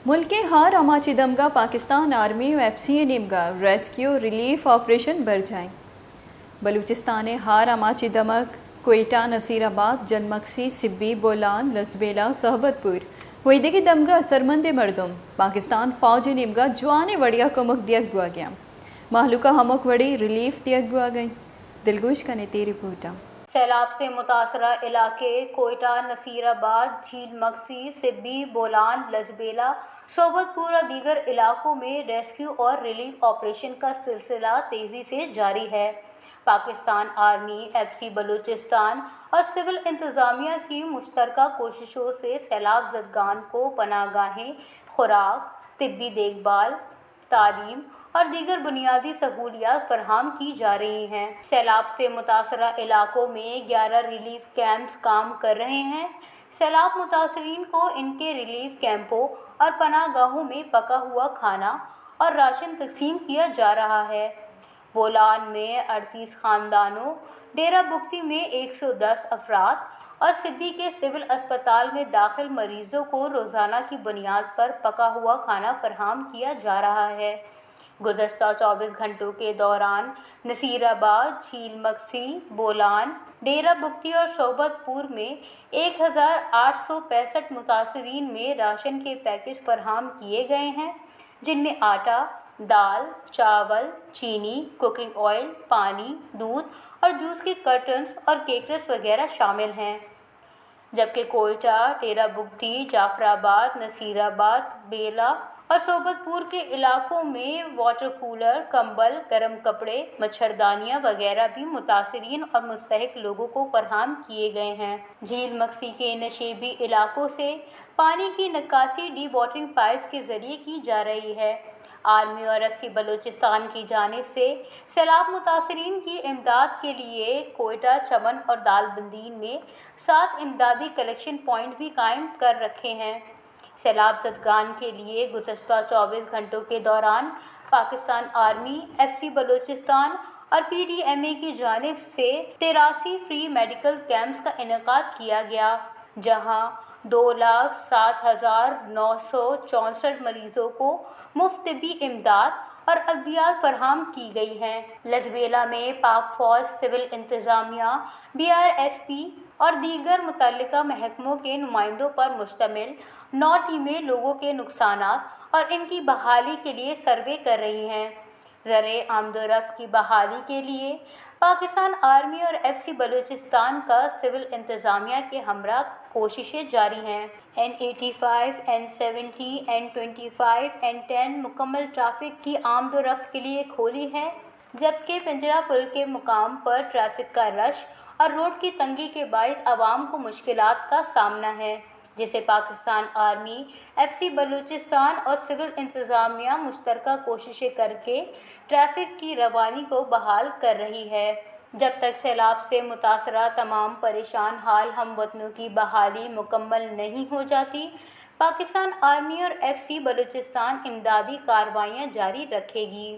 मुल्क के हार अमाचिदमगा पाकिस्तान आर्मी और एफसी निमगा रेस्क्यू रिलीफ ऑपरेशन बर जाएं। बलूचिस्तान हार अमाचिदमक कोयटा नसीराबाद जनमक्सी सिब्बी बोलान लसबेला सहबतपुर हुईदगी दमगा असरमंद मर्दम पाकिस्तान फौज निमगा जवान वड़िया कमक दियक बुआ गया महलूका हमक वड़ी रिलीफ दियक बुआ गई। दिलगोश का नेती रिपोर्टा। सैलाब से मुतासरा इलाके कोयटा नसीराबाद झील मक्सी सिब्बी बोलान लजबेला सोबतपुर और दीगर इलाकों में रेस्क्यू और रिलीफ ऑपरेशन का सिलसिला तेज़ी से जारी है। पाकिस्तान आर्मी एफसी बलूचिस्तान और सिविल इंतज़ामिया की मुश्तरका कोशिशों से सैलाब ज़दगान को पनाहगाहें खुराक तिब्बी देखभाल तालीम और दीगर बुनियादी सहूलियात फराहम की जा रही हैं। सैलाब से मुतासरा इलाकों में 11 रिलीफ कैंप्स काम कर रहे हैं। सैलाब मुतासरीन को इनके रिलीफ कैंपों और पनाहगाहों में पका हुआ खाना और राशन तकसीम किया जा रहा है। बोलान में 38 ख़ानदानों, डेरा बुख्ती में 110 अफराद और सिब्बी के सिविल अस्पताल में दाखिल मरीजों को रोज़ाना की बुनियाद पर पका हुआ खाना फराहम किया जा रहा है। गुज़श्ता 24 घंटों के दौरान नसीराबाद झील मक्सी बोलान डेरा बुख्ती और सोबतपुर में 1865 मुतासरीन में राशन के पैकेज फराहम किए गए हैं, जिनमें आटा, दाल, चावल, चीनी, कुकिंग ऑयल, पानी, दूध और जूस के कर्टन्स और केकरस वगैरह शामिल हैं। जबकि कोयटा, डेरा बुख्ती, जाफराबाद, नसीराबाद, बेला और सोबतपुर के इलाकों में वाटर कूलर, कंबल, गर्म कपड़े, मच्छरदानियाँ वगैरह भी मुतासरीन और मुस्तहिक लोगों को फराहम किए गए हैं। झील मक्सी के नशेबी इलाकों से पानी की निकासी डी वाटरिंग पाइप के ज़रिए की जा रही है। आर्मी और एफसी बलूचिस्तान की जानिब से सैलाब मुतासरीन की इमदाद के लिए कोयटा, चमन और दालबंदीन में 7 इमदादी कलेक्शन पॉइंट भी कायम कर रखे हैं। सैलाब ज़दगान के लिए गुज़श्ता 24 घंटों के दौरान पाकिस्तान आर्मी, एफसी बलूचिस्तान और पीडीएमए की जानिब से 83 फ्री मेडिकल कैंप्स का इनेकाद किया गया, जहां 2,07,964 मरीजों को मुफ्त तिब्बी इमदाद और अद्वियात फराहम की गई हैं। लजबेला में पाक फौज, सिविल इंतज़ामिया, बीआरएसपी और दीगर मुतल्लिका महकमों के नुमाइंदों पर मुश्तमिल 9 टीमें लोगों के नुकसानात और इनकी बहाली के लिए सर्वे कर रही हैं। ज़रे आमदोरफ्त की बहाली के लिए पाकिस्तान आर्मी और एफसी बलूचिस्तान का सिविल इंतज़ामिया के हमरा कोशिशें जारी हैं। N85, N70, N25, N10 मुकम्मल ट्रैफिक की आमदोरफ्त के लिए खोली है, जबकि पिंजरा पुल के मुकाम पर ट्रैफिक का रश और रोड की तंगी के बाइस आवाम को मुश्किलात का सामना है, जिसे पाकिस्तान आर्मी, एफसी बलूचिस्तान और सिविल इंतज़ामिया मुश्तरका कोशिशें करके ट्रैफिक की रवानी को बहाल कर रही है। जब तक सैलाब से मुतासरा तमाम परेशान हाल हमवतनों की बहाली मुकम्मल नहीं हो जाती, पाकिस्तान आर्मी और एफसी बलूचिस्तान इमदादी कार्रवाइयाँ जारी रखेगी।